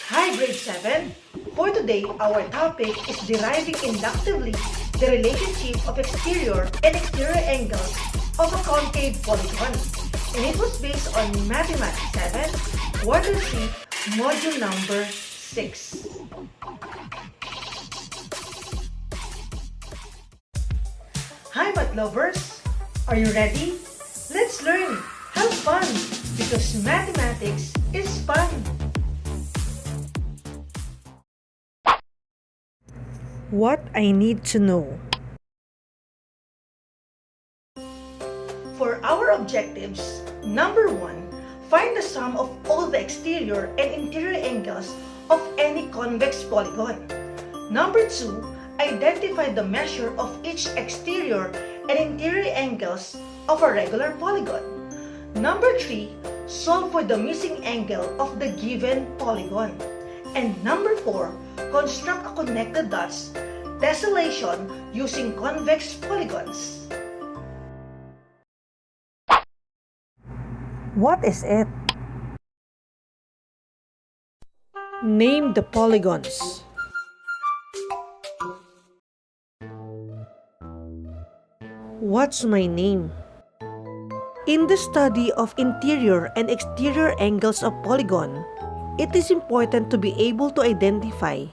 Hi grade 7! For today, our topic is deriving inductively the relationship of exterior and exterior angles of a concave polygon. And it was based on Mathematics 7, Quarter 3, Module number 6. Hi math lovers! Are you ready? Let's learn! Have fun! Because mathematics is fun! What I need to know. For our objectives, number 1, find the sum of all the exterior and interior angles of any convex polygon. Number 2, identify the measure of each exterior and interior angles of a regular polygon. Number 3, solve for the missing angle of the given polygon. And number 4, construct a connected dots tessellation using convex polygons. What is it? Name the polygons. What's my name? In the study of interior and exterior angles of polygon, it is important to be able to identify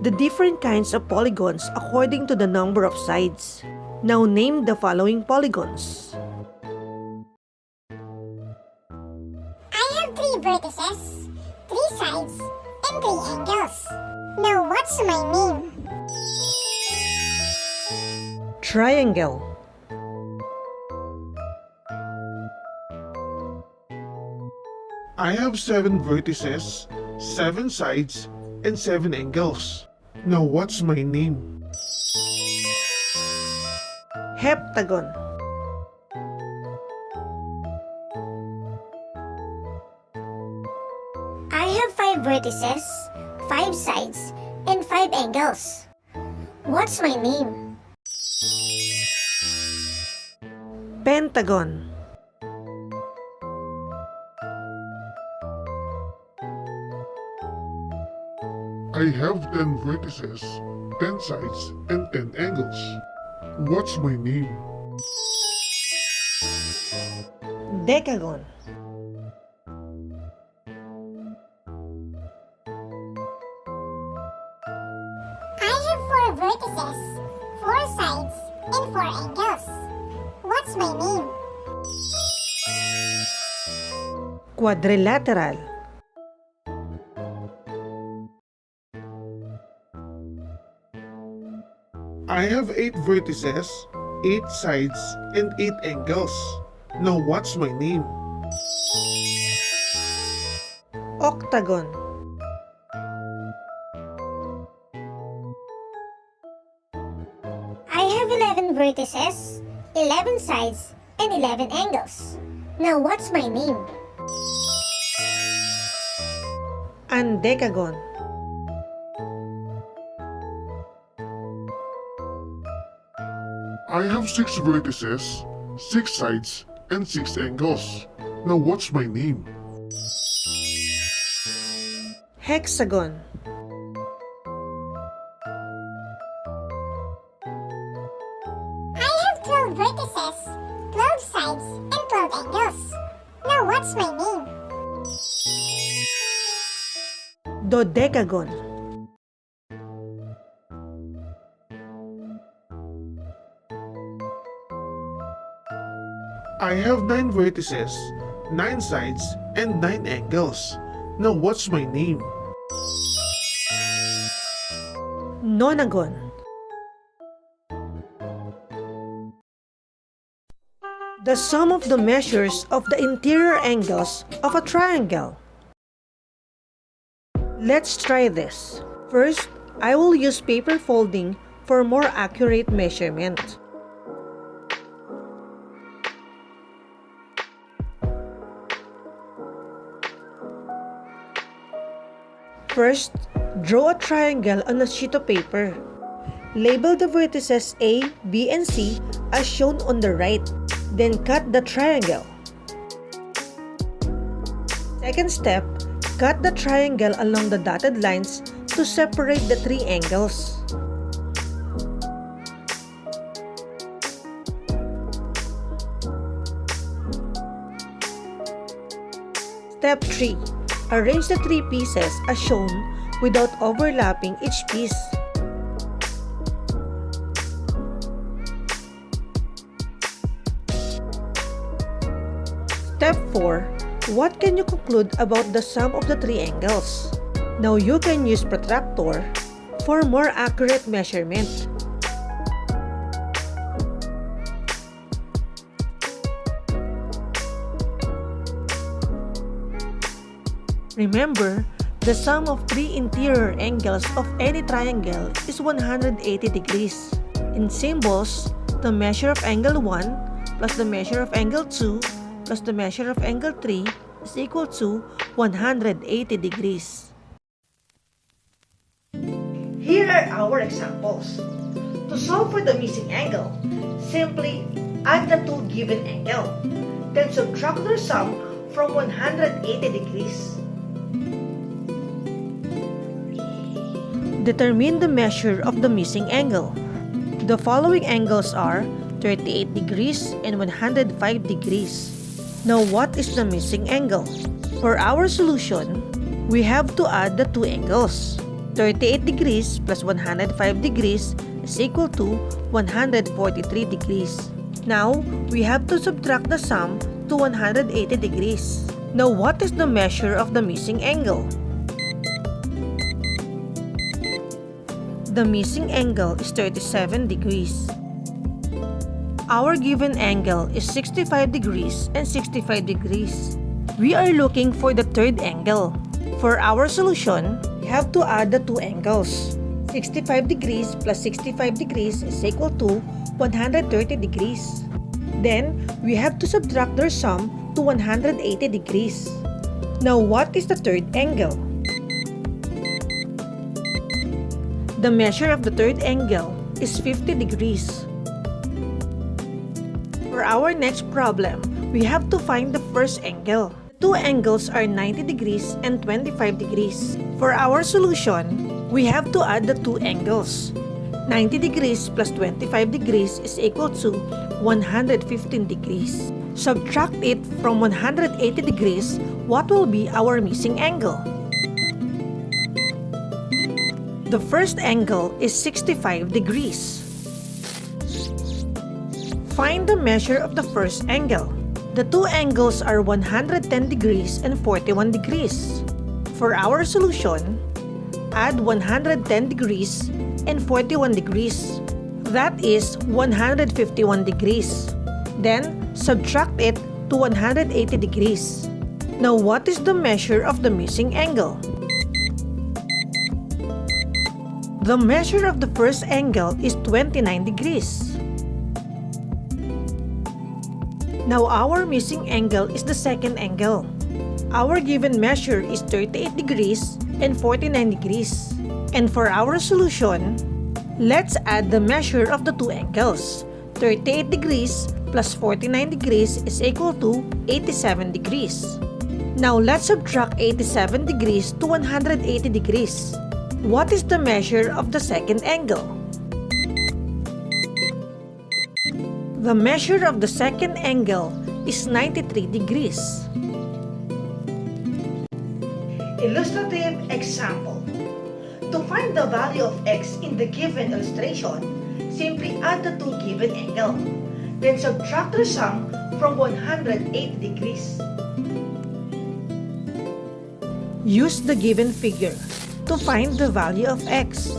the different kinds of polygons according to the number of sides. Now name the following polygons. I have 3 vertices, 3 sides, and 3 angles. Now what's my name? Triangle. I have 7 vertices, 7 sides, and 7 angles. Now what's my name? Heptagon. I have 5 vertices, 5 sides, and 5 angles. What's my name? Pentagon. I have 10 vertices, 10 sides, and 10 angles. What's my name? Decagon. I have 4 vertices, 4 sides, and 4 angles. What's my name? Quadrilateral. I have 8 vertices, 8 sides, and 8 angles. Now what's my name? Octagon. I have 11 vertices, 11 sides, and 11 angles. Now what's my name? Andecagon. I have 6 vertices, 6 sides, and 6 angles. Now what's my name? Hexagon. I have 12 vertices, 12 sides, and 12 angles. Now what's my name? Dodecagon. I have 9 vertices, 9 sides, and 9 angles. Now what's my name? Nonagon. The sum of the measures of the interior angles of a triangle. Let's try this. First, I will use paper folding for more accurate measurement. First, draw a triangle on a sheet of paper. Label the vertices A, B, and C as shown on the right. Then cut the triangle. Second step, Cut the triangle along the dotted lines to separate the three angles. Step 3. Arrange the three pieces as shown without overlapping each piece. Step 4. What can you conclude about the sum of the three angles? Now you can use protractor for more accurate measurement. Remember, the sum of three interior angles of any triangle is 180 degrees. In symbols, the measure of angle 1 plus the measure of angle 2 plus the measure of angle 3 is equal to 180 degrees. Here are our examples. To solve for the missing angle, simply add the two given angle, then subtract their sum from 180 degrees. Determine the measure of the missing angle. The following angles are 38 degrees and 105 degrees. Now what is the missing angle? For our solution, we have to add the two angles. 38 degrees plus 105 degrees is equal to 143 degrees. Now, we have to subtract the sum to 180 degrees. Now what is the measure of the missing angle? The missing angle is 37 degrees. Our given angle is 65 degrees and 65 degrees. We are looking for the third angle. For our solution, we have to add the two angles. 65 degrees plus 65 degrees is equal to 130 degrees. Then, we have to subtract their sum to 180 degrees. Now, what is the third angle? The measure of the third angle is 50 degrees. For our next problem, we have to find the first angle. Two angles are 90 degrees and 25 degrees. For our solution, we have to add the two angles. 90 degrees plus 25 degrees is equal to 115 degrees. Subtract it from 180 degrees, what will be our missing angle? The first angle is 65 degrees. Find the measure of the first angle. The two angles are 110 degrees and 41 degrees. For our solution, add 110 degrees and 41 degrees. That is 151 degrees. Then, subtract it to 180 degrees. Now, what is the measure of the missing angle? The measure of the first angle is 29 degrees. Now our missing angle is the second angle. Our given measure is 38 degrees and 49 degrees. And for our solution, let's add the measure of the two angles. 38 degrees plus 49 degrees is equal to 87 degrees. Now let's subtract 87 degrees to 180 degrees. What is the measure of the second angle? The measure of the second angle is 93 degrees. Illustrative example. To find the value of x in the given illustration, simply add the two given angle, then subtract their sum from 180 degrees. Use the given figure to find the value of x.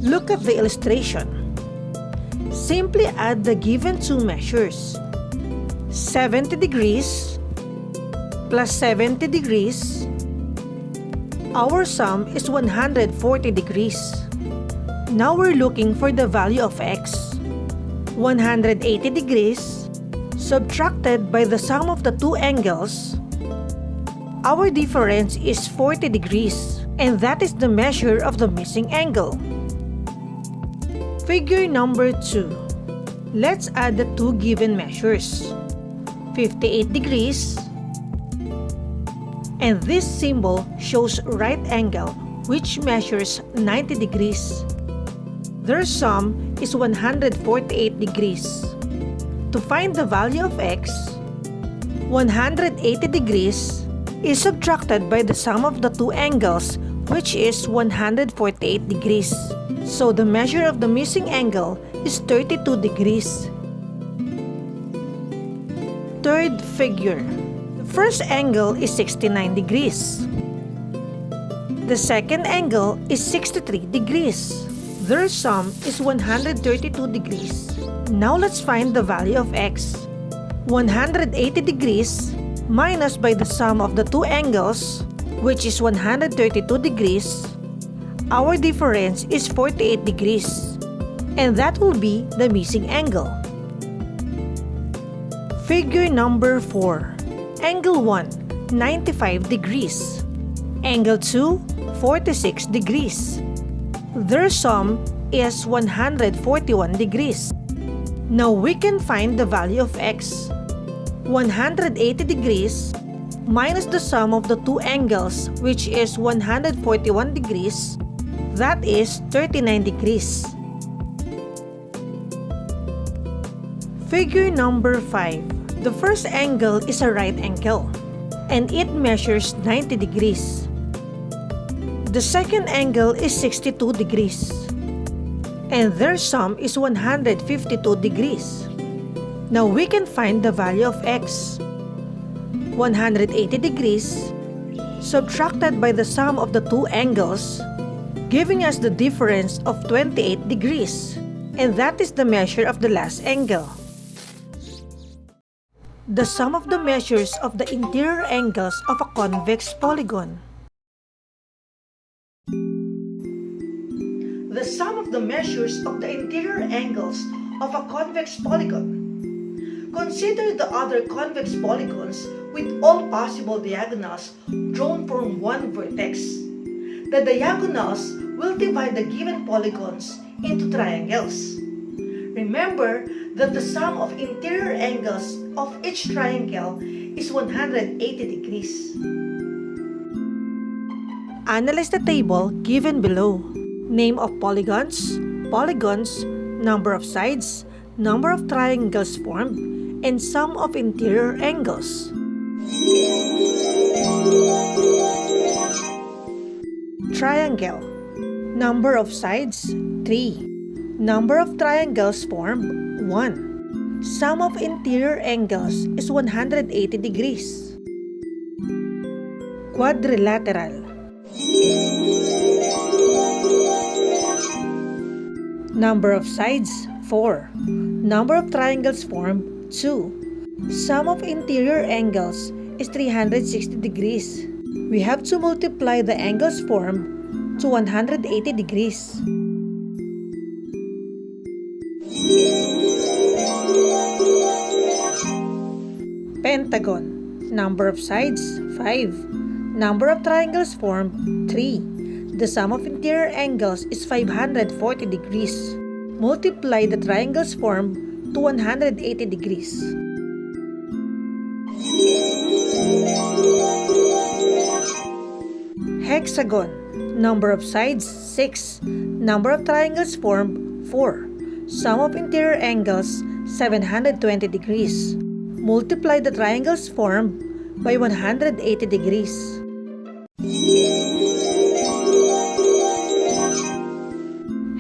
Look at the illustration. Simply add the given two measures. 70 degrees plus 70 degrees. Our sum is 140 degrees. Now we're looking for the value of x. 180 degrees subtracted by the sum of the two angles. Our difference is 40 degrees. And that is the measure of the missing angle. Figure number 2. Let's add the two given measures. 58 degrees And this symbol shows right angle, which measures 90 degrees. Their sum is 148 degrees. To find the value of x, 180 degrees is subtracted by the sum of the two angles, which is 148 degrees. So the measure of the missing angle is 32 degrees. Third figure. The first angle is 69 degrees. The second angle is 63 degrees. Their sum is 132 degrees. Now let's find the value of x. 180 degrees minus by the sum of the two angles, which is 132 degrees. Our difference is 48 degrees. And that will be the missing angle. Figure number 4. Angle 1, 95 degrees. Angle 2, 46 degrees. Their sum is 141 degrees. Now we can find the value of x. 180 degrees minus the sum of the two angles, which is 141 degrees. That is 39 degrees. Figure number 5. The first angle is a right angle, and it measures 90 degrees. The second angle is 62 degrees, and their sum is 152 degrees. Now we can find the value of x. 180 degrees subtracted by the sum of the two angles, giving us the difference of 28 degrees, and that is the measure of the last angle. The sum of the measures of the interior angles of a convex polygon. The sum of the measures of the interior angles of a convex polygon. Consider the other convex polygons with all possible diagonals drawn from one vertex. The diagonals will divide the given polygons into triangles. Remember that the sum of interior angles of each triangle is 180 degrees. Analyze the table given below. Name of polygons, number of sides, number of triangles formed, and sum of interior angles. Triangle. Number of sides, 3. Number of triangles formed, 1. Sum of interior angles is 180 degrees. Quadrilateral. Number of sides, 4. Number of triangles formed, 2. Sum of interior angles is 360 degrees. We have to multiply the angles formed to 180 degrees. Pentagon. Number of sides, 5. Number of triangles formed, 3. The sum of interior angles is 540 degrees. Multiply the triangles formed to 180 degrees. Hexagon. Number of sides, 6. Number of triangles formed, 4. Sum of interior angles, 720 degrees. Multiply the triangles formed by 180 degrees.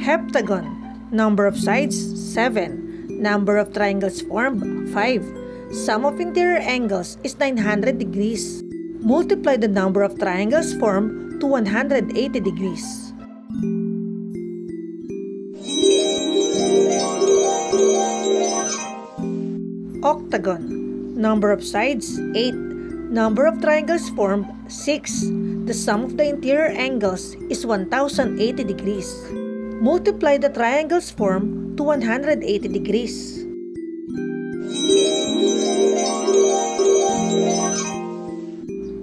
Heptagon. Number of sides, 7. Number of triangles formed, 5. Sum of interior angles is 900 degrees. Multiply the number of triangles formed to 180 degrees. Octagon. Number of sides, 8. Number of triangles formed, 6. The sum of the interior angles is 1080 degrees. Multiply the triangles formed to 180 degrees.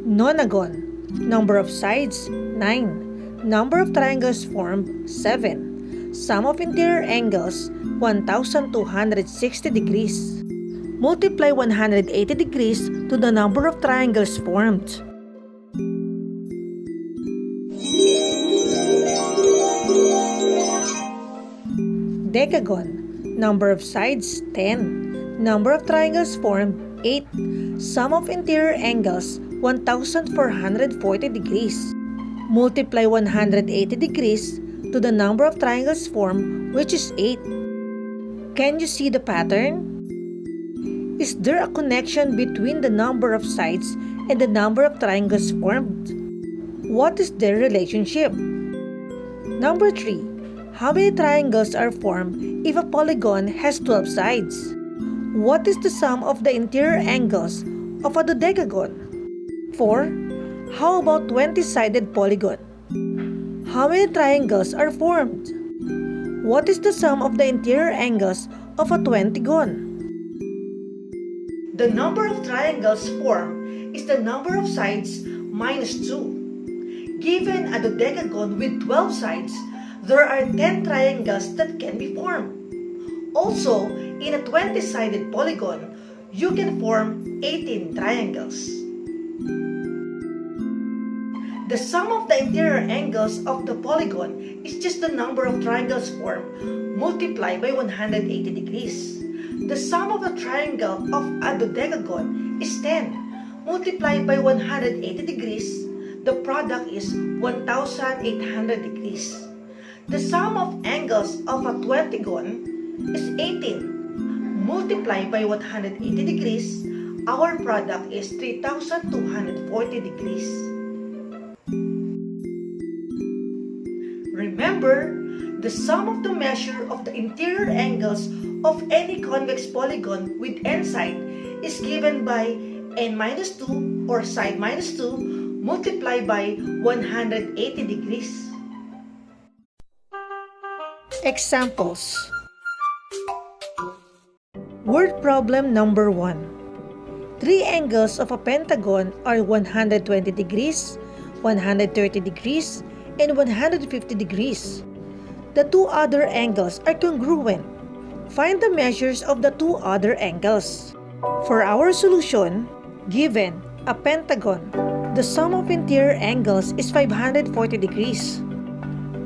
Nonagon. Number of sides, 9. Number of triangles formed, 7. Sum of interior angles, 1260 degrees. Multiply 180 degrees to the number of triangles formed. Decagon. Number of sides, 10. Number of triangles formed, 8. Sum of interior angles, 1,440 degrees. Multiply 180 degrees to the number of triangles formed, which is 8. Can you see the pattern? Is there a connection between the number of sides and the number of triangles formed? What is their relationship? Number 3. How many triangles are formed if a polygon has 12 sides? What is the sum of the interior angles of a dodecagon? 4. How about 20-sided polygon? How many triangles are formed? What is the sum of the interior angles of a 20gon? The number of triangles formed is the number of sides minus 2. Given a dodecagon with 12 sides, there are 10 triangles that can be formed. Also, in a 20-sided polygon, you can form 18 triangles. The sum of the interior angles of the polygon is just the number of triangles formed multiplied by 180 degrees. The sum of a triangle of a dodecagon is 10 multiplied by 180 degrees. The product is 1,800 degrees. The sum of angles of a 20gon is 18 multiplied by 180 degrees. Our product is 3,240 degrees. Remember, the sum of the measure of the interior angles of any convex polygon with n side is given by n minus 2 or side minus 2 multiplied by 180 degrees. Examples. Word problem number 1. Three angles of a pentagon are 120 degrees, 130 degrees, and 150 degrees. The two other angles are congruent. Find the measures of the two other angles. For our solution, given a pentagon, the sum of interior angles is 540 degrees.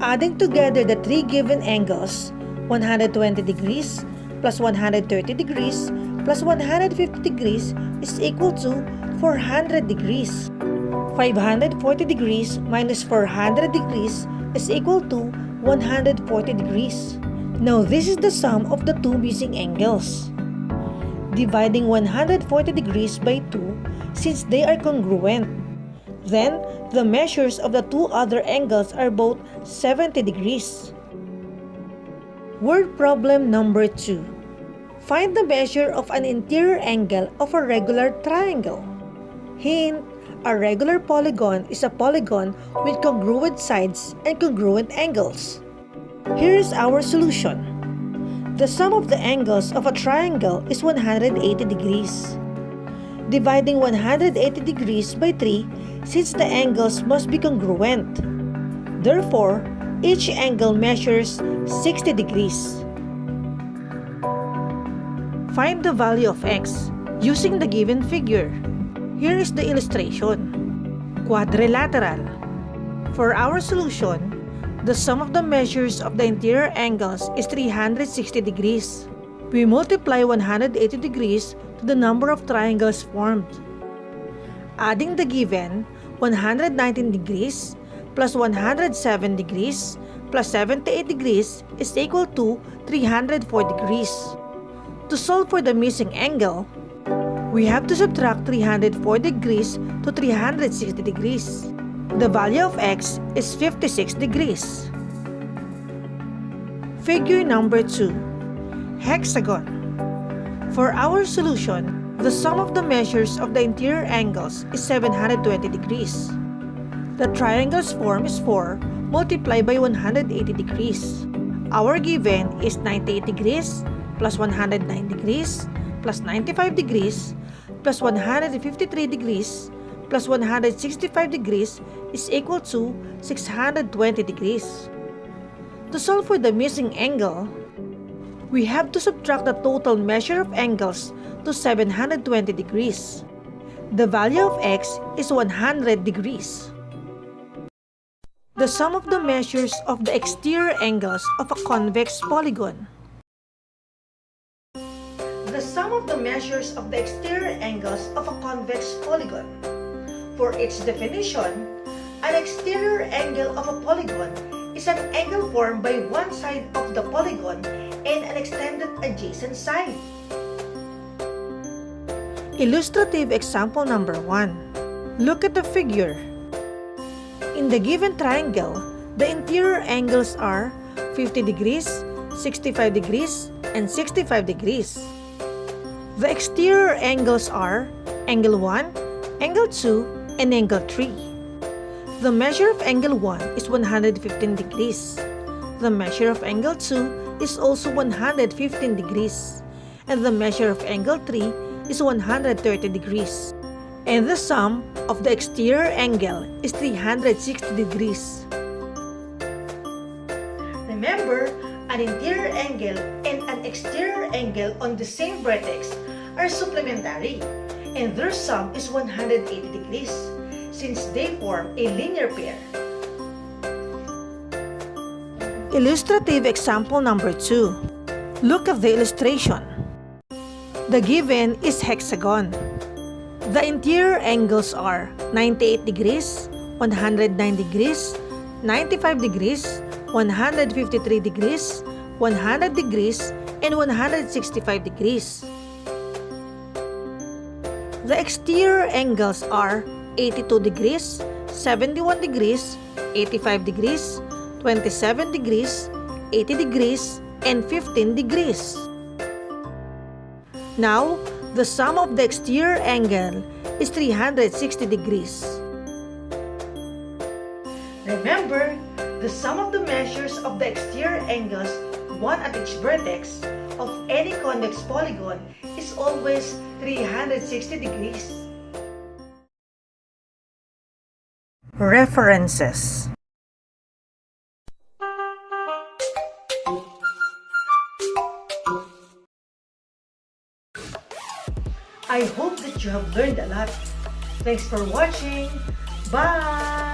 Adding together the three given angles, 120 degrees plus 130 degrees plus 150 degrees is equal to 400 degrees. 540 degrees minus 400 degrees is equal to 140 degrees. Now this is the sum of the two missing angles. Dividing 140 degrees by 2 since they are congruent. Then, the measures of the two other angles are both 70 degrees. Word problem number 2. Find the measure of an interior angle of a regular triangle. Hint: a regular polygon is a polygon with congruent sides and congruent angles. Here is our solution. The sum of the angles of a triangle is 180 degrees. Dividing 180 degrees by 3 since the angles must be congruent. Therefore, each angle measures 60 degrees. Find the value of x using the given figure. Here is the illustration. Quadrilateral. For our solution, the sum of the measures of the interior angles is 360 degrees. We multiply 180 degrees to the number of triangles formed. Adding the given 119 degrees plus 107 degrees plus 78 degrees is equal to 304 degrees. To solve for the missing angle, we have to subtract 304 degrees to 360 degrees. The value of x is 56 degrees. Figure number 2. Hexagon. For our solution, the sum of the measures of the interior angles is 720 degrees. The triangle's form is 4 multiplied by 180 degrees. Our given is 98 degrees plus 109 degrees plus 95 degrees plus 153 degrees plus 165 degrees is equal to 620 degrees. To solve for the missing angle, we have to subtract the total measure of angles to 720 degrees. The value of x is 100 degrees. The sum of the measures of the exterior angles of a convex polygon. measures of the exterior angles of a convex polygon. For its definition, an exterior angle of a polygon is an angle formed by one side of the polygon and an extended adjacent side. Illustrative example number 1. Look at the figure. In the given triangle, the interior angles are 50 degrees, 65 degrees, and 65 degrees. The exterior angles are angle 1, angle 2, and angle 3. The measure of angle 1 is 115 degrees. The measure of angle 2 is also 115 degrees. And the measure of angle 3 is 130 degrees. And the sum of the exterior angle is 360 degrees. Remember, an interior angle and an exterior angle on the same vertex are supplementary, and their sum is 180 degrees, since they form a linear pair. Illustrative example number 2. Look at the illustration. The given is hexagon. The interior angles are 98 degrees, 109 degrees, 95 degrees, 153 degrees, 100 degrees, and 165 degrees. The exterior angles are 82 degrees, 71 degrees, 85 degrees, 27 degrees, 80 degrees, and 15 degrees. Now, the sum of the exterior angle is 360 degrees. Remember, the sum of the measures of the exterior angles, one at each vertex, of any convex polygon is always 360 degrees. References. I hope that you have learned a lot. Thanks for watching. Bye!